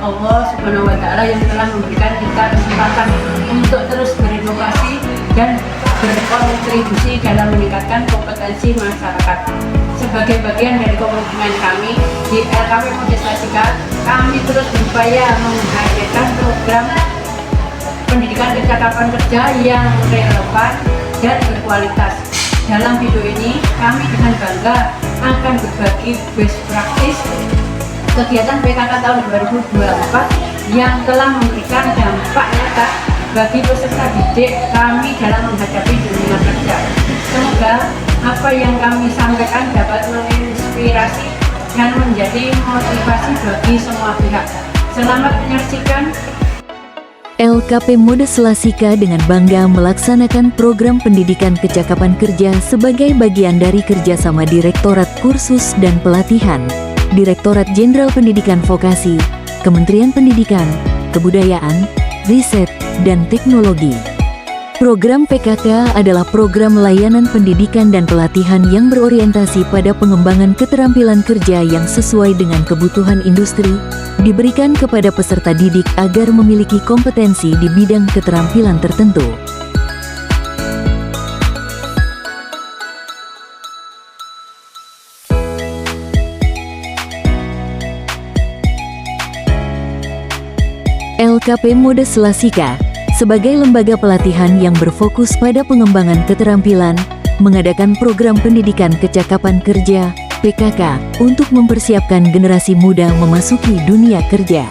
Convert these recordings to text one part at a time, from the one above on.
Allah Subhanahu wa Ta'ala yang telah memberikan kita kesempatan untuk terus berinovasi dan berkontribusi dalam meningkatkan kompetensi masyarakat. Sebagai bagian dari komitmen kami di LKP Mode Selasika, kami terus berupaya menghadirkan program pendidikan kecakapan kerja yang relevan dan berkualitas. Dalam video ini, kami dengan bangga akan berbagi best practice kegiatan PKK tahun 2024 yang telah memberikan dampak nyata bagi peserta didik kami dalam menghadapi dunia kerja. Semoga apa yang kami sampaikan dapat menginspirasi dan menjadi motivasi bagi semua pihak. Selamat menyaksikan. LKP Mode Selasika dengan bangga melaksanakan program pendidikan kecakapan kerja sebagai bagian dari kerjasama Direktorat Kursus dan Pelatihan, Direktorat Jenderal Pendidikan Vokasi, Kementerian Pendidikan, Kebudayaan, Riset, dan Teknologi. Program PKK adalah program layanan pendidikan dan pelatihan yang berorientasi pada pengembangan keterampilan kerja yang sesuai dengan kebutuhan industri, diberikan kepada peserta didik agar memiliki kompetensi di bidang keterampilan tertentu. LKP Mode Selasika sebagai lembaga pelatihan yang berfokus pada pengembangan keterampilan, mengadakan program pendidikan kecakapan kerja (PKK) untuk mempersiapkan generasi muda memasuki dunia kerja.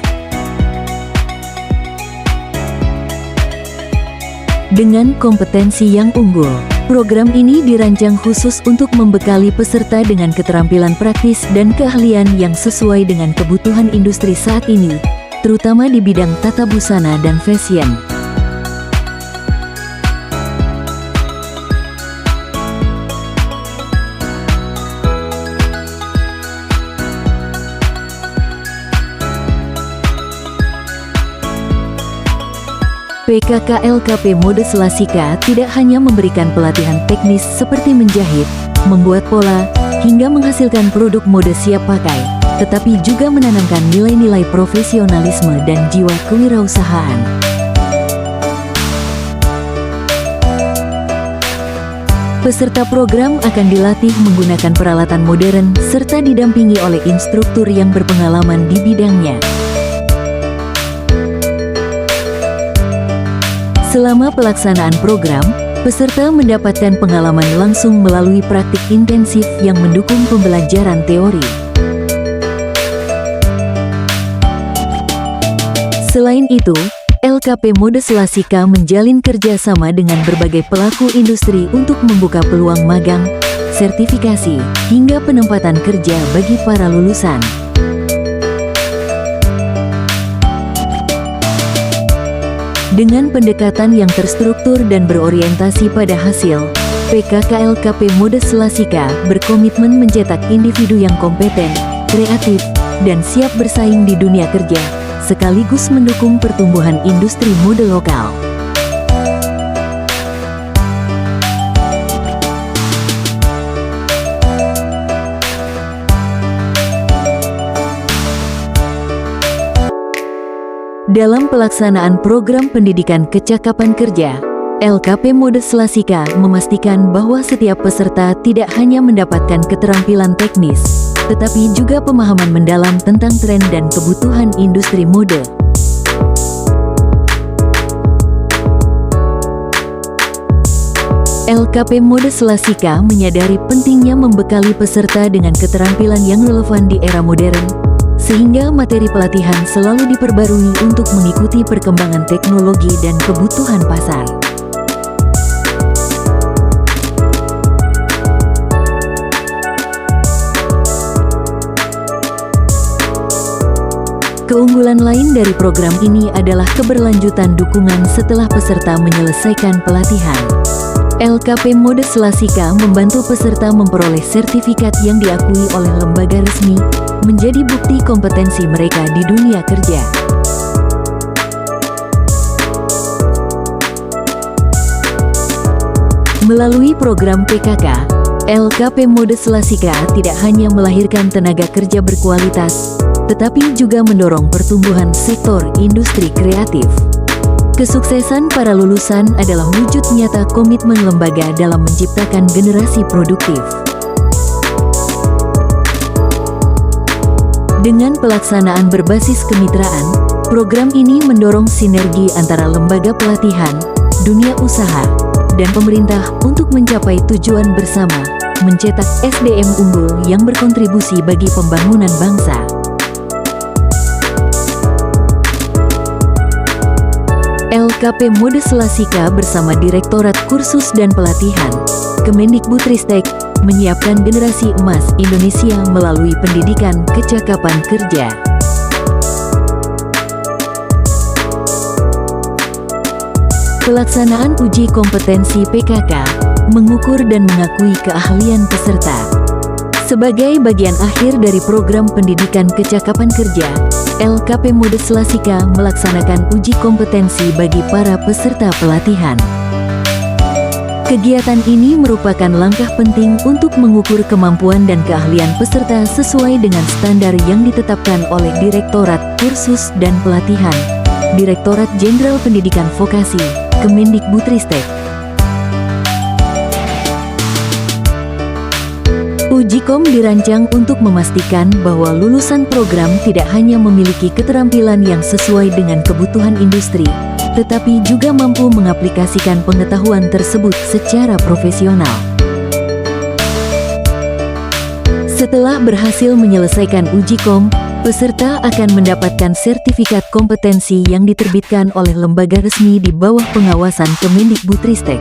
Dengan kompetensi yang unggul, program ini dirancang khusus untuk membekali peserta dengan keterampilan praktis dan keahlian yang sesuai dengan kebutuhan industri saat ini, terutama di bidang tata busana dan fashion. PKK LKP Mode Selasika tidak hanya memberikan pelatihan teknis seperti menjahit, membuat pola, hingga menghasilkan produk mode siap pakai, tetapi juga menanamkan nilai-nilai profesionalisme dan jiwa kewirausahaan. Peserta program akan dilatih menggunakan peralatan modern serta didampingi oleh instruktur yang berpengalaman di bidangnya. Selama pelaksanaan program, peserta mendapatkan pengalaman langsung melalui praktik intensif yang mendukung pembelajaran teori. Selain itu, LKP Mode Selasika menjalin kerjasama dengan berbagai pelaku industri untuk membuka peluang magang, sertifikasi, hingga penempatan kerja bagi para lulusan. Dengan pendekatan yang terstruktur dan berorientasi pada hasil, PKK LKP Mode Selasika berkomitmen mencetak individu yang kompeten, kreatif, dan siap bersaing di dunia kerja, sekaligus mendukung pertumbuhan industri mode lokal. Dalam pelaksanaan program pendidikan kecakapan kerja, LKP Mode Selasika memastikan bahwa setiap peserta tidak hanya mendapatkan keterampilan teknis, tetapi juga pemahaman mendalam tentang tren dan kebutuhan industri mode. LKP Mode Selasika menyadari pentingnya membekali peserta dengan keterampilan yang relevan di era modern, sehingga materi pelatihan selalu diperbarui untuk mengikuti perkembangan teknologi dan kebutuhan pasar. Keunggulan lain dari program ini adalah keberlanjutan dukungan setelah peserta menyelesaikan pelatihan. LKP Mode Selasika membantu peserta memperoleh sertifikat yang diakui oleh lembaga resmi, menjadi bukti kompetensi mereka di dunia kerja. Melalui program PKK, LKP Mode Selasika tidak hanya melahirkan tenaga kerja berkualitas, tetapi juga mendorong pertumbuhan sektor industri kreatif. Kesuksesan para lulusan adalah wujud nyata komitmen lembaga dalam menciptakan generasi produktif. Dengan pelaksanaan berbasis kemitraan, program ini mendorong sinergi antara lembaga pelatihan, dunia usaha, dan pemerintah untuk mencapai tujuan bersama, mencetak SDM unggul yang berkontribusi bagi pembangunan bangsa. LKP Mode Selasika bersama Direktorat Kursus dan Pelatihan, Kemendikbudristek, menyiapkan generasi emas Indonesia melalui pendidikan kecakapan kerja. Pelaksanaan uji kompetensi PKK, mengukur dan mengakui keahlian peserta. Sebagai bagian akhir dari program pendidikan kecakapan kerja, LKP Mode Selasika melaksanakan uji kompetensi bagi para peserta pelatihan. Kegiatan ini merupakan langkah penting untuk mengukur kemampuan dan keahlian peserta sesuai dengan standar yang ditetapkan oleh Direktorat Kursus dan Pelatihan, Direktorat Jenderal Pendidikan Vokasi, Kemendikbudristek. Ujikom dirancang untuk memastikan bahwa lulusan program tidak hanya memiliki keterampilan yang sesuai dengan kebutuhan industri, tetapi juga mampu mengaplikasikan pengetahuan tersebut secara profesional. Setelah berhasil menyelesaikan ujikom, peserta akan mendapatkan sertifikat kompetensi yang diterbitkan oleh lembaga resmi di bawah pengawasan Kemendikbudristek.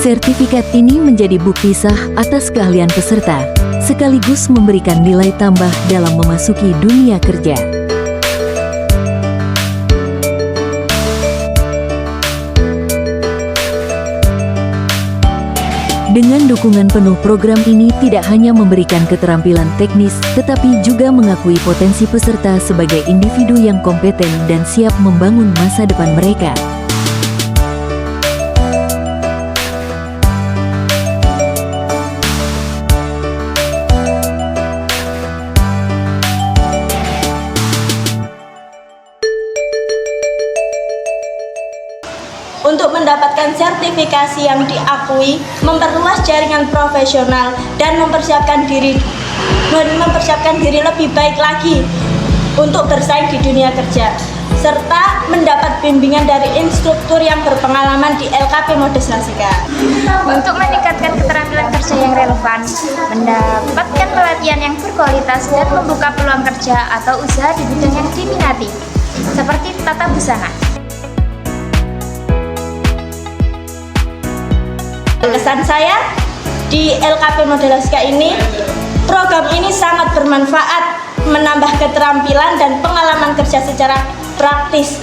Sertifikat ini menjadi bukti sah atas keahlian peserta, sekaligus memberikan nilai tambah dalam memasuki dunia kerja. Dengan dukungan penuh, program ini tidak hanya memberikan keterampilan teknis, tetapi juga mengakui potensi peserta sebagai individu yang kompeten dan siap membangun masa depan mereka. Untuk mendapatkan sertifikasi yang diakui, memperluas jaringan profesional dan mempersiapkan diri lebih baik lagi untuk bersaing di dunia kerja, serta mendapat bimbingan dari instruktur yang berpengalaman di LKP Mode Selasika. Untuk meningkatkan keterampilan kerja yang relevan, mendapatkan pelatihan yang berkualitas dan membuka peluang kerja atau usaha di bidang yang diminati, seperti tata busana. Kesan saya di LKP Mode Selasika ini, program ini sangat bermanfaat, menambah keterampilan dan pengalaman kerja secara praktis.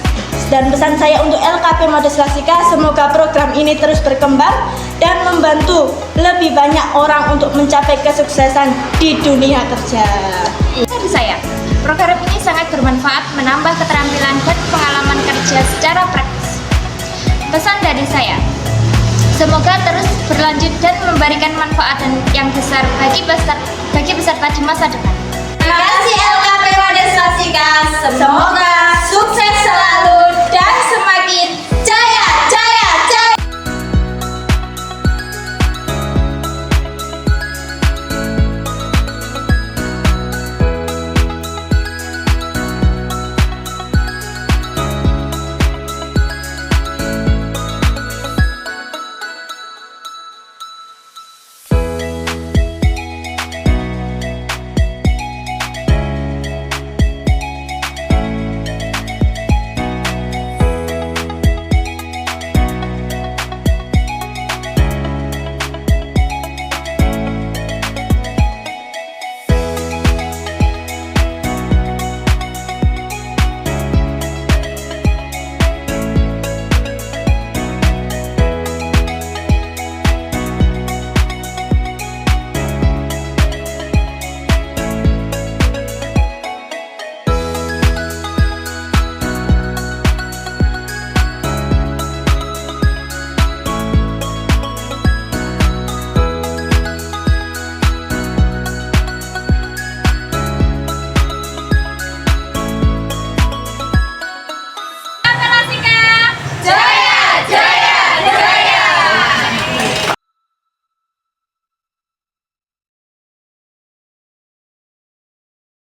Dan pesan saya untuk LKP Mode Selasika, semoga program ini terus berkembang dan membantu lebih banyak orang untuk mencapai kesuksesan di dunia kerja. Dari saya, program ini sangat bermanfaat, menambah keterampilan dan pengalaman kerja secara praktis. Pesan dari saya, semoga terus berlanjut dan memberikan manfaat yang besar bagi peserta di masa depan. Terima kasih.